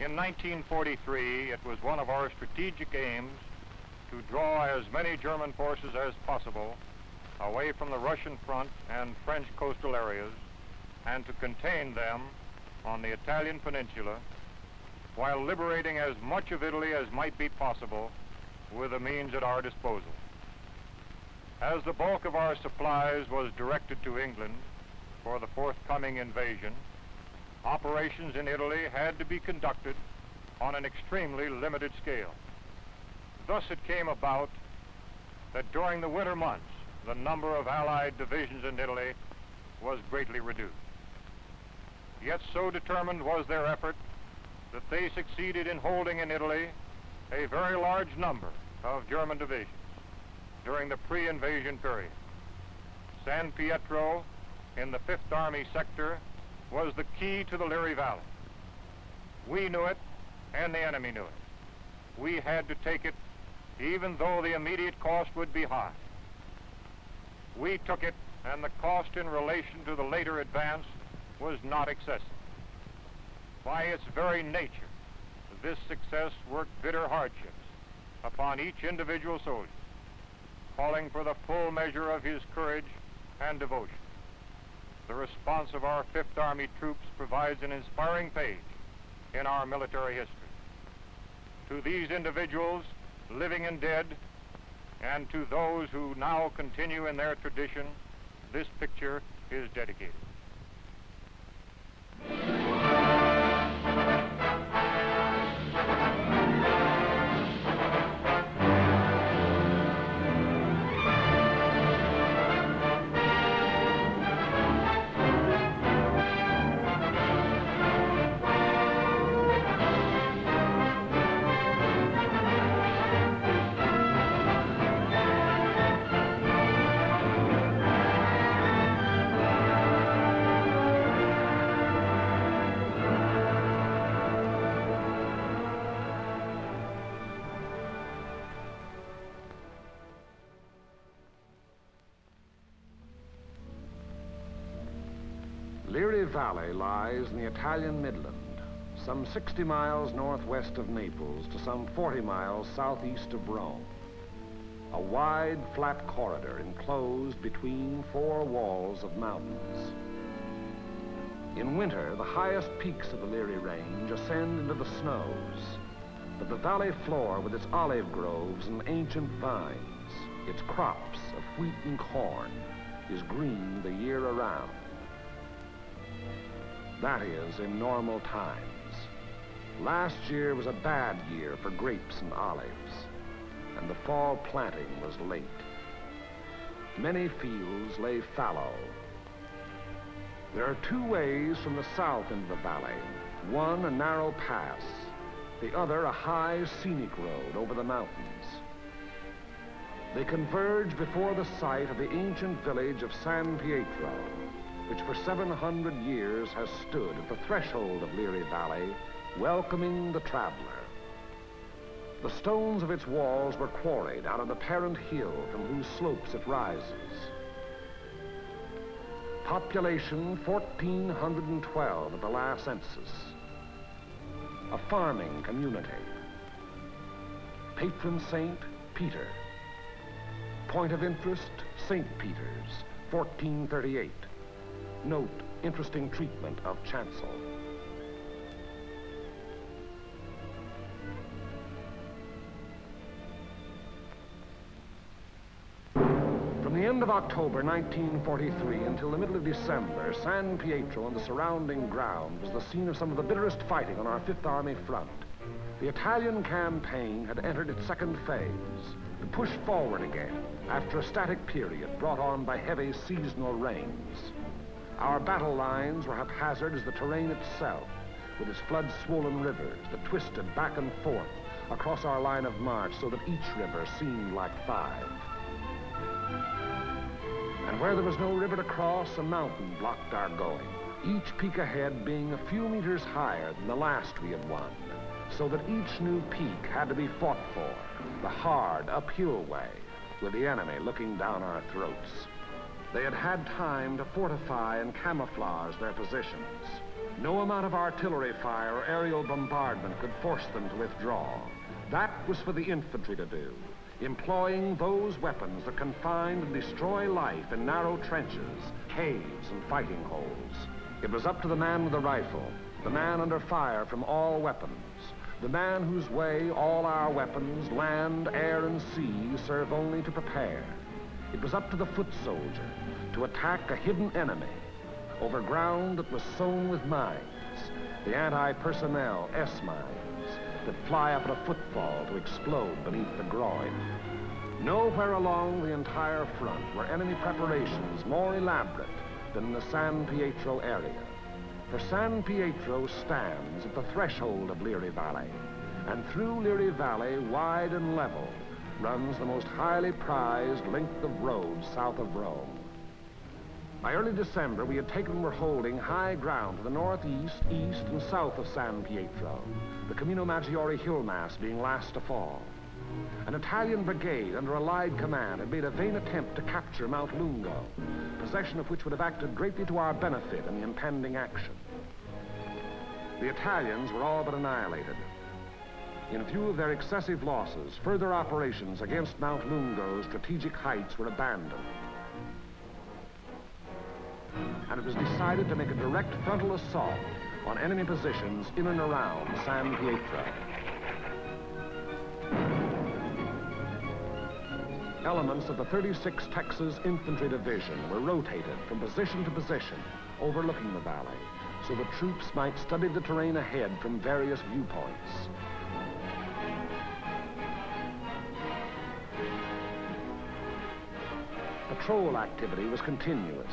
In 1943, it was one of our strategic aims to draw as many German forces as possible away from the Russian front and French coastal areas and to contain them on the Italian peninsula while liberating as much of Italy as might be possible with the means at our disposal. As the bulk of our supplies was directed to England for the forthcoming invasion, operations in Italy had to be conducted on an extremely limited scale. Thus it came about that during the winter months, the number of Allied divisions in Italy was greatly reduced. Yet so determined was their effort that they succeeded in holding in Italy a very large number of German divisions during the pre-invasion period. San Pietro in the 5th Army sector was the key to the Liri Valley. We knew it, and the enemy knew it. We had to take it, even though the immediate cost would be high. We took it, and the cost in relation to the later advance was not excessive. By its very nature, this success worked bitter hardships upon each individual soldier, calling for the full measure of his courage and devotion. The response of our 5th Army troops provides an inspiring page in our military history. To these individuals, living and dead, and to those who now continue in their tradition, this picture is dedicated. Liri Valley lies in the Italian Midland, some 60 miles northwest of Naples to some 40 miles southeast of Rome. A wide, flat corridor enclosed between 4 walls of mountains. In winter, the highest peaks of the Liri Range ascend into the snows, but the valley floor with its olive groves and ancient vines, its crops of wheat and corn, is green the year around. That is, in normal times. Last year was a bad year for grapes and olives, and the fall planting was late. Many fields lay fallow. There are 2 ways from the south into the valley. One, a narrow pass. The other, a high, scenic road over the mountains. They converge before the site of the ancient village of San Pietro, which for 700 years has stood at the threshold of Liri Valley, welcoming the traveler. The stones of its walls were quarried out of the parent hill from whose slopes it rises. Population 1,412 at the last census. A farming community. Patron saint, Peter. Point of interest, St. Peter's, 1438. Note, interesting treatment of chancel. From the end of October 1943 until the middle of December, San Pietro and the surrounding ground was the scene of some of the bitterest fighting on our 5th Army front. The Italian campaign had entered its second phase, to push forward again after a static period brought on by heavy seasonal rains. Our battle lines were haphazard as the terrain itself, with its flood-swollen rivers that twisted back and forth across our line of march so that each river seemed like 5. And where there was no river to cross, a mountain blocked our going, each peak ahead being a few meters higher than the last we had won, so that each new peak had to be fought for, the hard, uphill way, with the enemy looking down our throats. They had had time to fortify and camouflage their positions. No amount of artillery fire or aerial bombardment could force them to withdraw. That was for the infantry to do, employing those weapons that can find and destroy life in narrow trenches, caves, and fighting holes. It was up to the man with the rifle, the man under fire from all weapons, the man whose way all our weapons, land, air, and sea, serve only to prepare. It was up to the foot soldier to attack a hidden enemy over ground that was sown with mines, the anti-personnel S-mines that fly up at a footfall to explode beneath the groin. Nowhere along the entire front were enemy preparations more elaborate than in the San Pietro area. For San Pietro stands at the threshold of Liri Valley, and through Liri Valley, wide and level, runs the most highly prized length of road south of Rome. By early December, we had taken and were holding high ground to the northeast, east, and south of San Pietro, the Camino Maggiore hill mass being last to fall. An Italian brigade under Allied command had made a vain attempt to capture Mount Lungo, possession of which would have acted greatly to our benefit in the impending action. The Italians were all but annihilated. In view of their excessive losses, further operations against Mount Lungo's strategic heights were abandoned. And it was decided to make a direct frontal assault on enemy positions in and around San Pietro. Elements of the 36th Texas Infantry Division were rotated from position to position, overlooking the valley, so the troops might study the terrain ahead from various viewpoints. Patrol activity was continuous.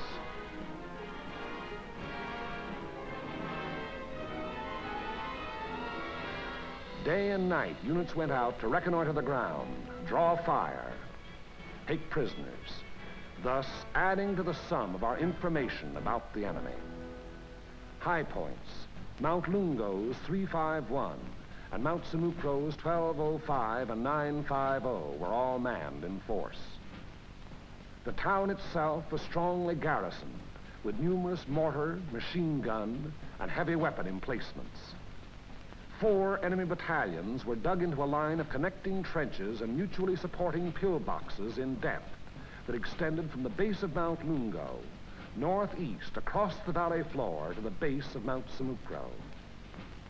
Day and night, units went out to reconnoiter the ground, draw fire, take prisoners, thus adding to the sum of our information about the enemy. High points, Mount Lungo's 351 and Mount Sinucro's 1205 and 950 were all manned in force. The town itself was strongly garrisoned with numerous mortar, machine gun, and heavy weapon emplacements. 4 enemy battalions were dug into a line of connecting trenches and mutually supporting pillboxes in depth that extended from the base of Mount Lungo, northeast across the valley floor to the base of Mount Sinucro.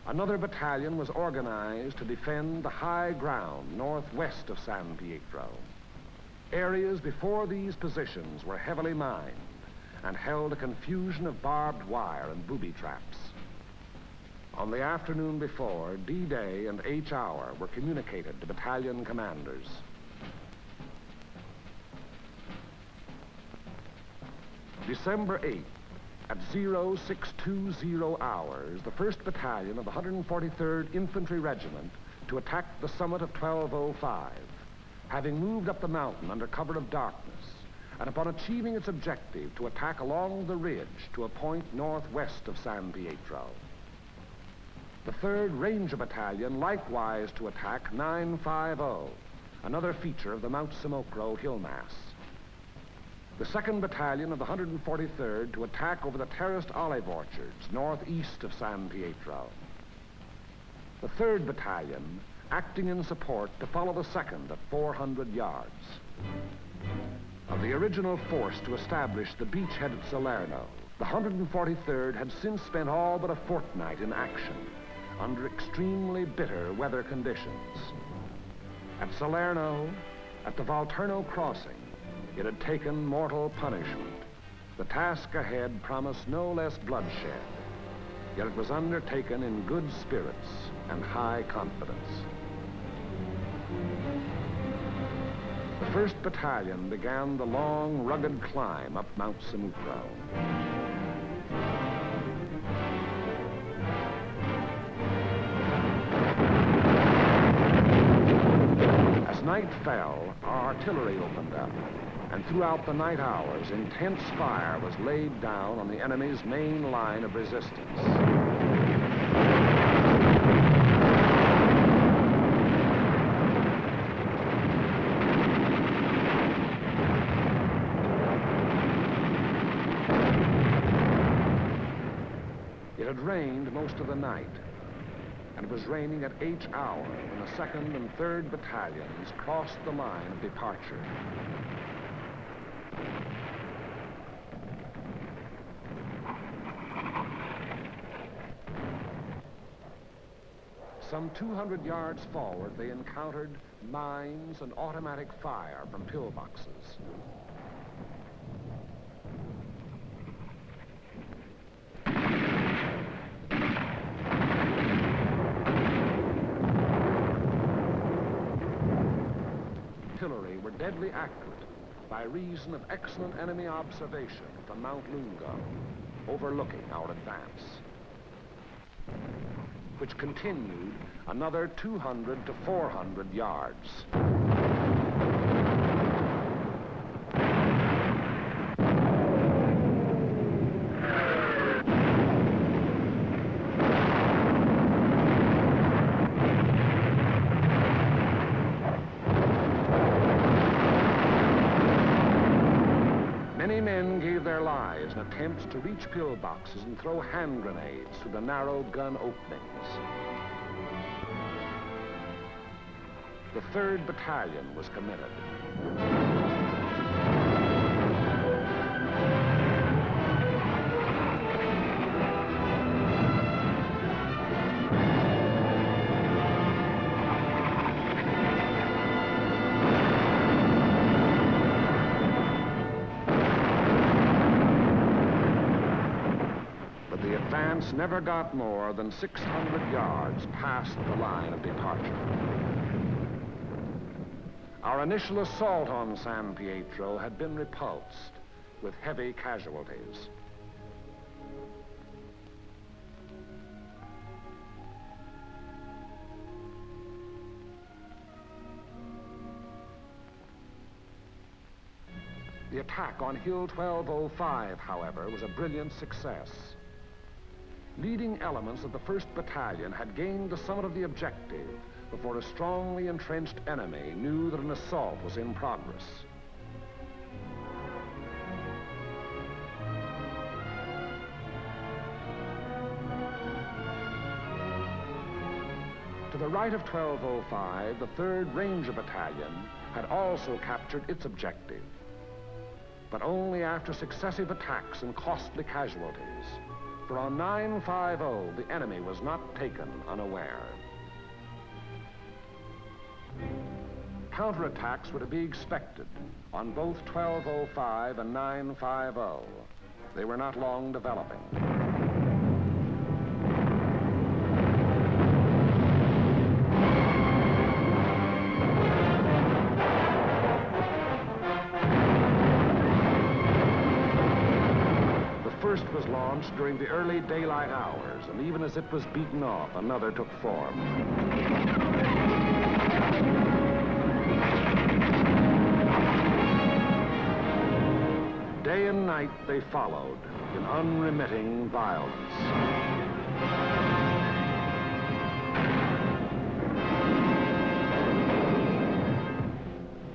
Another battalion was organized to defend the high ground northwest of San Pietro. Areas before these positions were heavily mined and held a confusion of barbed wire and booby traps. On the afternoon before, D-Day and H-Hour were communicated to battalion commanders. December 8th, at 0620 hours, the 1st Battalion of the 143rd Infantry Regiment to attack the summit of 1205, having moved up the mountain under cover of darkness, and upon achieving its objective to attack along the ridge to a point northwest of San Pietro. The 3rd Ranger Battalion likewise to attack 950, another feature of the Mount Sinucro hill mass. The 2nd Battalion of the 143rd to attack over the terraced olive orchards northeast of San Pietro. The 3rd Battalion acting in support to follow the 2nd at 400 yards. Of the original force to establish the beachhead at Salerno, the 143rd had since spent all but a fortnight in action under extremely bitter weather conditions. At Salerno, at the Volturno crossing, it had taken mortal punishment. The task ahead promised no less bloodshed, yet it was undertaken in good spirits and high confidence. The 1st Battalion began the long, rugged climb up Mount Sinucro. As night fell, our artillery opened up, and throughout the night hours, intense fire was laid down on the enemy's main line of resistance. It had had rained most of the night, and it was raining at each hour when the 2nd and 3rd Battalions crossed the line of departure. Some 200 yards forward, they encountered mines and automatic fire from pillboxes. Artillery were deadly accurate by reason of excellent enemy observation from Mount Lungo, overlooking our advance, which continued another 200 to 400 yards. Many men gave their lives in attempts to reach pillboxes and throw hand grenades through the narrow gun openings. The 3rd Battalion was committed. Never got more than 600 yards past the line of departure. Our initial assault on San Pietro had been repulsed with heavy casualties. The attack on Hill 1205, however, was a brilliant success. Leading elements of the 1st Battalion had gained the summit of the objective before a strongly entrenched enemy knew that an assault was in progress. To the right of 1205, the 3rd Ranger Battalion had also captured its objective, but only after successive attacks and costly casualties. For on 950, the enemy was not taken unaware. Counterattacks were to be expected on both 1205 and 950. They were not long developing. Was launched during the early daylight hours, and even as it was beaten off, another took form. Day and night they followed in unremitting violence.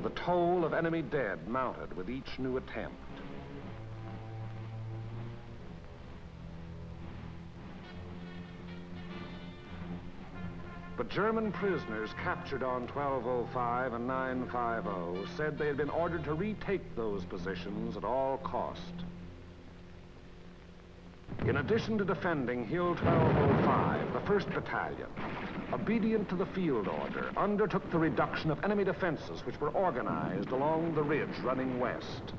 The toll of enemy dead mounted with each new attempt. But German prisoners captured on 1205 and 950 said they had been ordered to retake those positions at all cost. In addition to defending Hill 1205, the 1st Battalion, obedient to the field order, undertook the reduction of enemy defenses which were organized along the ridge running west.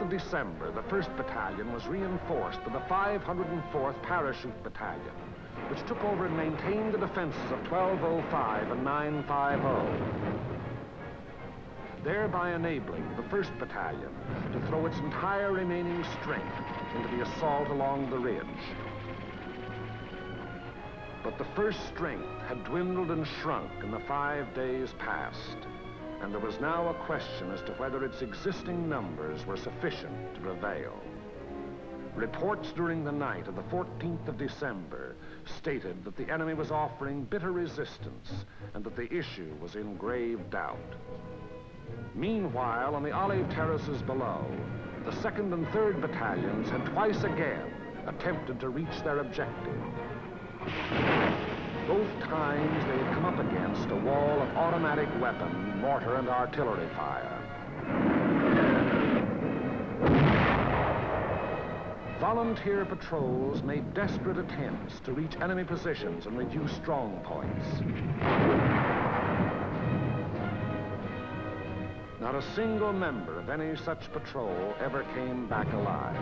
December, the 1st Battalion was reinforced by the 504th Parachute Battalion, which took over and maintained the defenses of 1205 and 950. thereby enabling the 1st Battalion to throw its entire remaining strength into the assault along the ridge. But the 1st strength had dwindled and shrunk in the 5 days past, and there was now a question as to whether its existing numbers were sufficient to prevail. Reports during the night of the 14th of December stated that the enemy was offering bitter resistance and that the issue was in grave doubt. Meanwhile, on the olive terraces below, the 2nd and 3rd Battalions had twice again attempted to reach their objective. Both times they had come up against a wall of automatic weapon, mortar, and artillery fire. Volunteer patrols made desperate attempts to reach enemy positions and reduce strong points. Not a single member of any such patrol ever came back alive.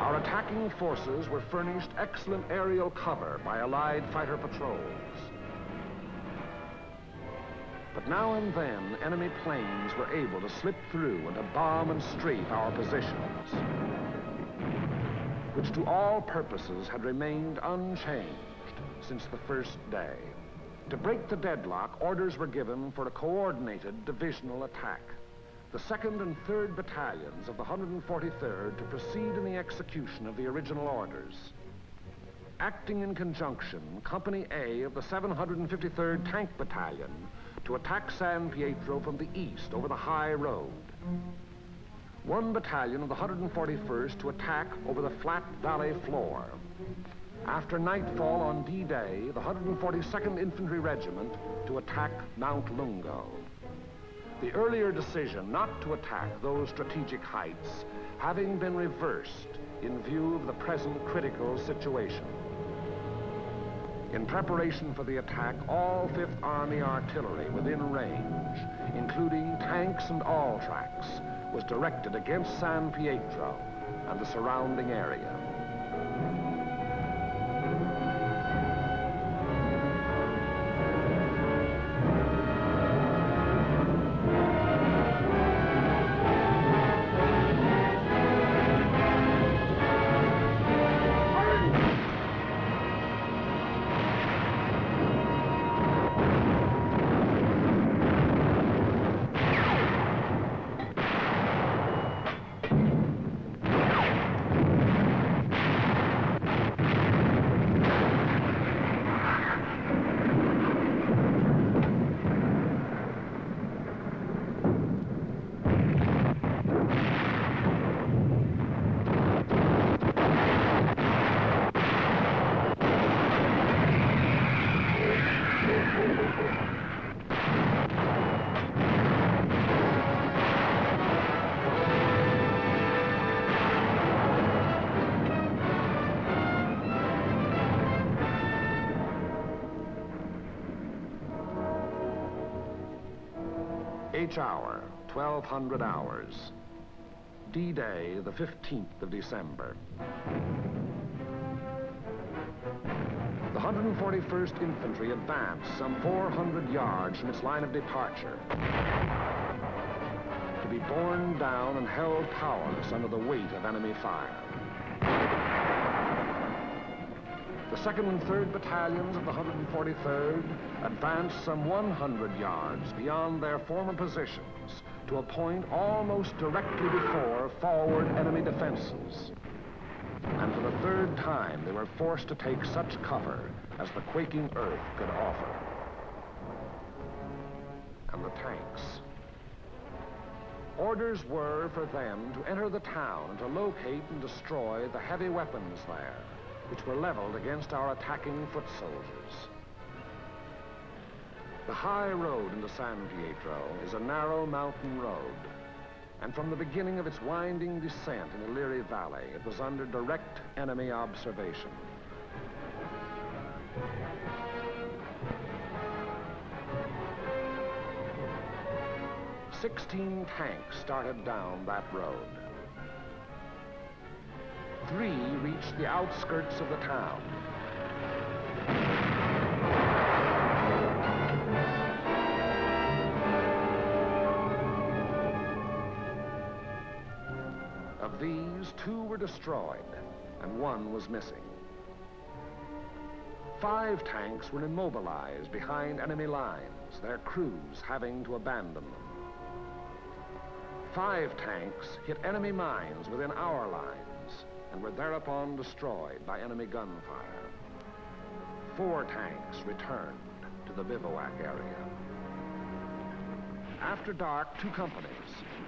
Our attacking forces were furnished excellent aerial cover by Allied fighter patrols. But now and then, enemy planes were able to slip through and to bomb and strafe our positions, which to all purposes had remained unchanged since the 1st day. To break the deadlock, orders were given for a coordinated divisional attack. The 2nd and 3rd Battalions of the 143rd to proceed in the execution of the original orders. Acting in conjunction, Company A of the 753rd Tank Battalion to attack San Pietro from the east over the high road. 1 battalion of the 141st to attack over the flat valley floor. After nightfall on D-Day, the 142nd Infantry Regiment to attack Mount Lungo. The earlier decision not to attack those strategic heights having been reversed in view of the present critical situation. In preparation for the attack, all 5th Army artillery within range, including tanks and all tracks, was directed against San Pietro and the surrounding area. Hour, 1200 hours. D-Day, the 15th of December. The 141st Infantry advanced some 400 yards from its line of departure, to be borne down and held powerless under the weight of enemy fire. The 2nd and 3rd Battalions of the 143rd advanced some 100 yards beyond their former positions to a point almost directly before forward enemy defenses. And for the 3rd time, they were forced to take such cover as the quaking earth could offer. And the tanks. Orders were for them to enter the town and to locate and destroy the heavy weapons there, which were leveled against our attacking foot soldiers. The high road into San Pietro is a narrow mountain road, and from the beginning of its winding descent in the Liri Valley, it was under direct enemy observation. "16 tanks started down that road. 3 reached the outskirts of the town. Of these, 2 were destroyed, and 1 was missing. 5 tanks were immobilized behind enemy lines, their crews having to abandon them. 5 tanks hit enemy mines within our lines and were thereupon destroyed by enemy gunfire. 4 tanks returned to the bivouac area. After dark, 2 companies,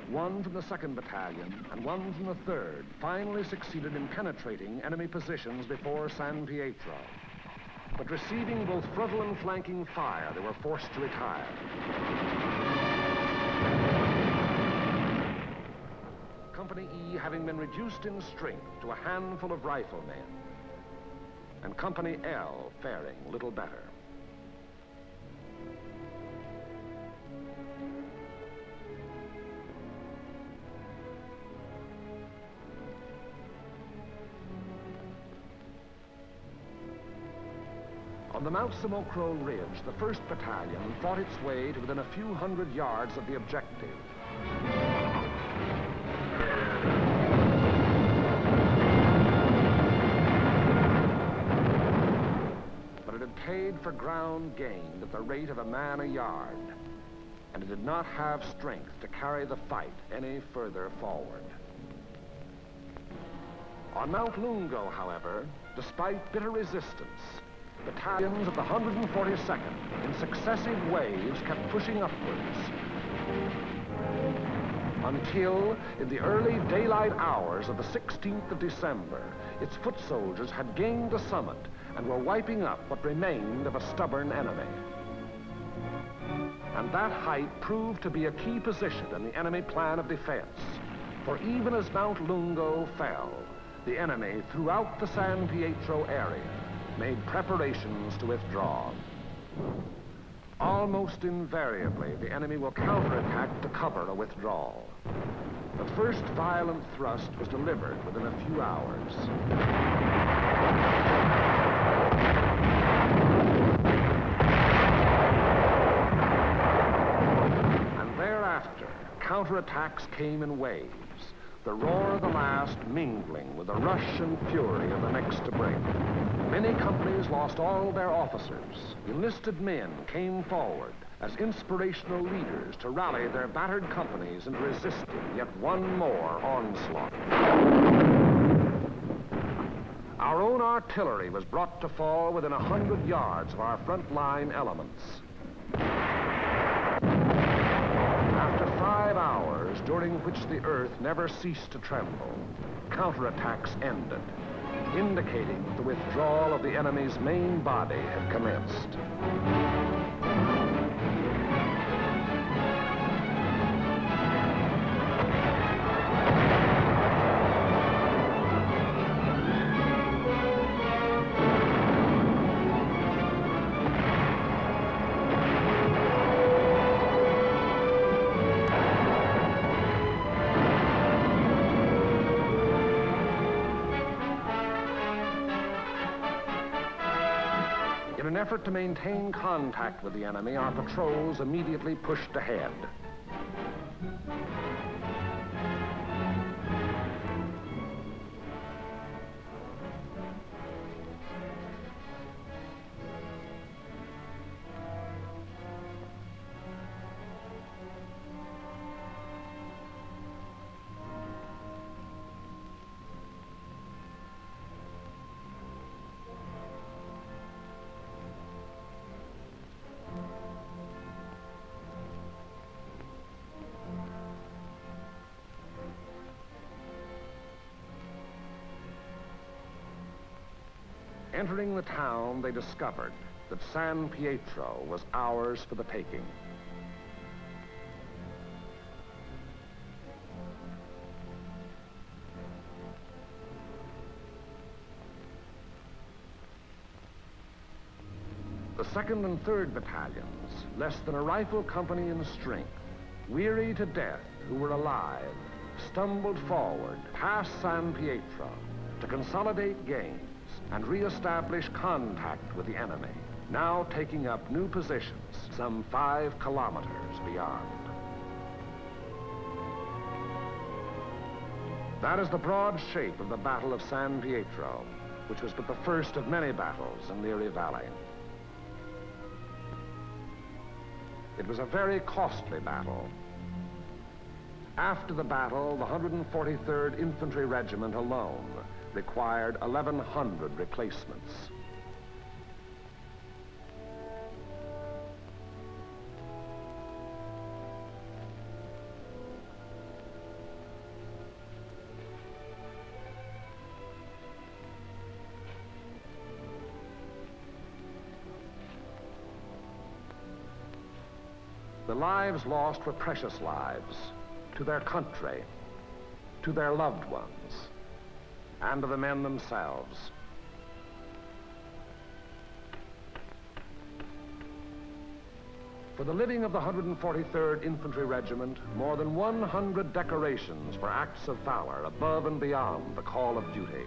1 from the 2nd Battalion and 1 from the 3rd, finally succeeded in penetrating enemy positions before San Pietro. But receiving both frontal and flanking fire, they were forced to retire. Company E having been reduced in strength to a handful of riflemen, and Company L faring little better. On the Mount Samocro Ridge, the 1st Battalion fought its way to within a few hundred yards of the objective. But it had paid for ground gained at the rate of a man a yard, and it did not have strength to carry the fight any further forward. On Mount Lungo, however, despite bitter resistance, battalions of the 142nd, in successive waves, kept pushing upwards, until, in the early daylight hours of the 16th of December, its foot soldiers had gained the summit and were wiping up what remained of a stubborn enemy. And that height proved to be a key position in the enemy plan of defense, for even as Mount Lungo fell, the enemy throughout the San Pietro area made preparations to withdraw. Almost invariably, the enemy will counterattack to cover a withdrawal. The first violent thrust was delivered within a few hours. And thereafter, counterattacks came in waves, the roar of the last mingling with the rush and fury of the next to break. Many companies lost all their officers. Enlisted men came forward as inspirational leaders to rally their battered companies into resisting yet one more onslaught. Our own artillery was brought to fall within 100 yards of our front-line elements. After 5 hours, during which the earth never ceased to tremble, counterattacks ended, indicating that the withdrawal of the enemy's main body had commenced. In an effort to maintain contact with the enemy, our patrols immediately pushed ahead. Entering the town, they discovered that San Pietro was ours for the taking. The 2nd and 3rd battalions, less than a rifle company in strength, weary to death who were alive, stumbled forward past San Pietro to consolidate gains and re-establish contact with the enemy, now taking up new positions some 5 kilometers beyond. That is the broad shape of the Battle of San Pietro, which was but the first of many battles in the Erie Valley. It was a very costly battle. After the battle, the 143rd Infantry Regiment alone required 1,100 replacements. The lives lost were precious lives to their country, to their loved ones, and to the men themselves. For the living of the 143rd Infantry Regiment, more than 100 decorations for acts of valor above and beyond the call of duty.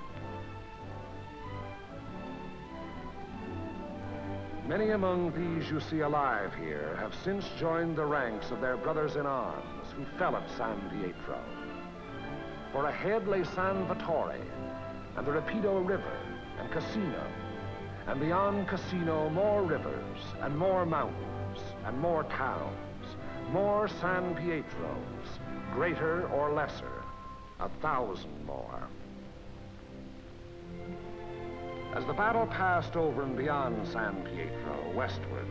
Many among these you see alive here have since joined the ranks of their brothers in arms who fell at San Pietro. For ahead lay San Vittore and the Rapido River and Cassino, and beyond Cassino more rivers and more mountains and more towns, more San Pietros, greater or lesser, 1,000 more. As the battle passed over and beyond San Pietro, westward,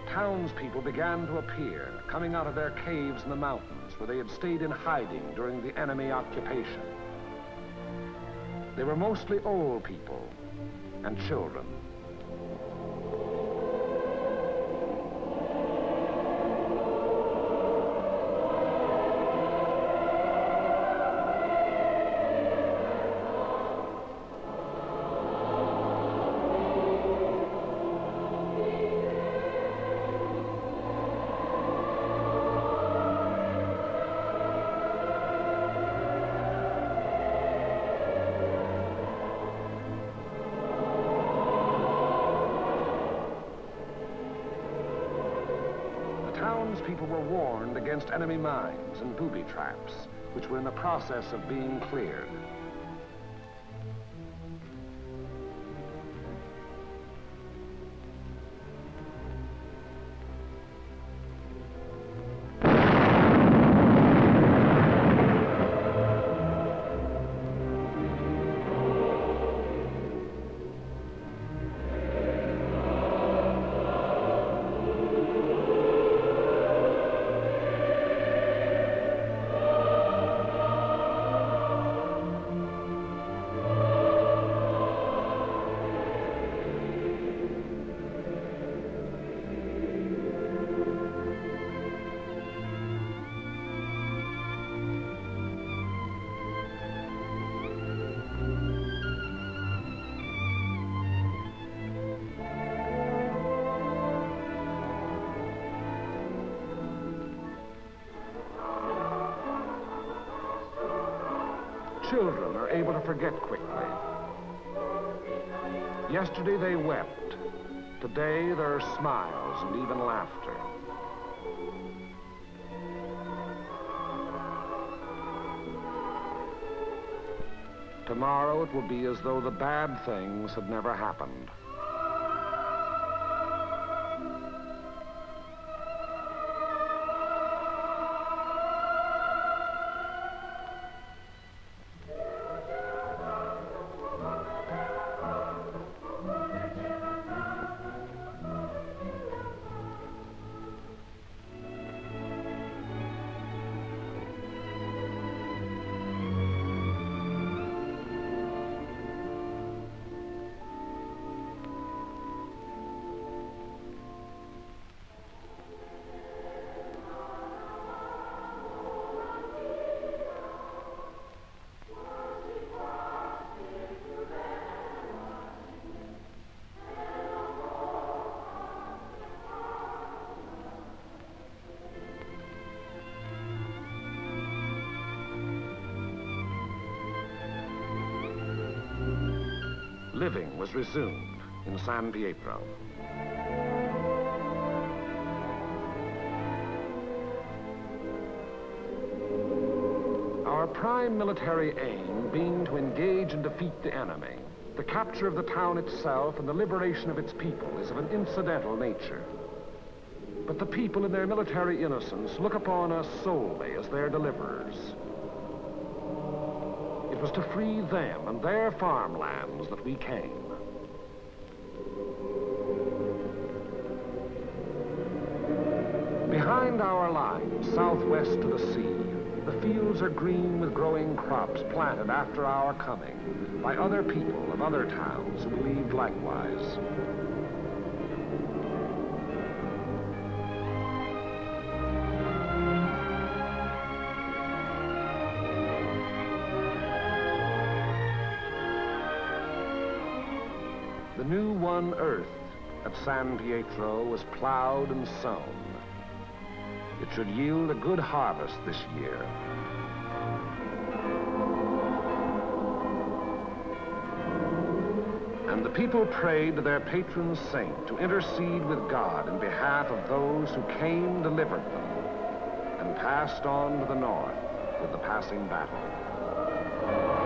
townspeople began to appear, coming out of their caves in the mountains where they had stayed in hiding during the enemy occupation. They were mostly old people and children. Townspeople were warned against enemy mines and booby traps, which were in the process of being cleared. Children are able to forget quickly. Yesterday they wept. Today there are smiles and even laughter. Tomorrow it will be as though the bad things had never happened. Living was resumed in San Pietro. Our Our prime military aim being to engage and defeat the enemy, the capture of the town itself and the liberation of its people is of an incidental nature. But the people in their military innocence look upon us solely as their deliverers. It was to free them and their farmlands that we came. Behind our lines, southwest to the sea, the fields are green with growing crops planted after our coming by other people of other towns who believed likewise. The new won earth at San Pietro was plowed and sown. It should yield a good harvest this year. And the people prayed to their patron saint to intercede with God in behalf of those who came, delivered them, and passed on to the north with the passing battle.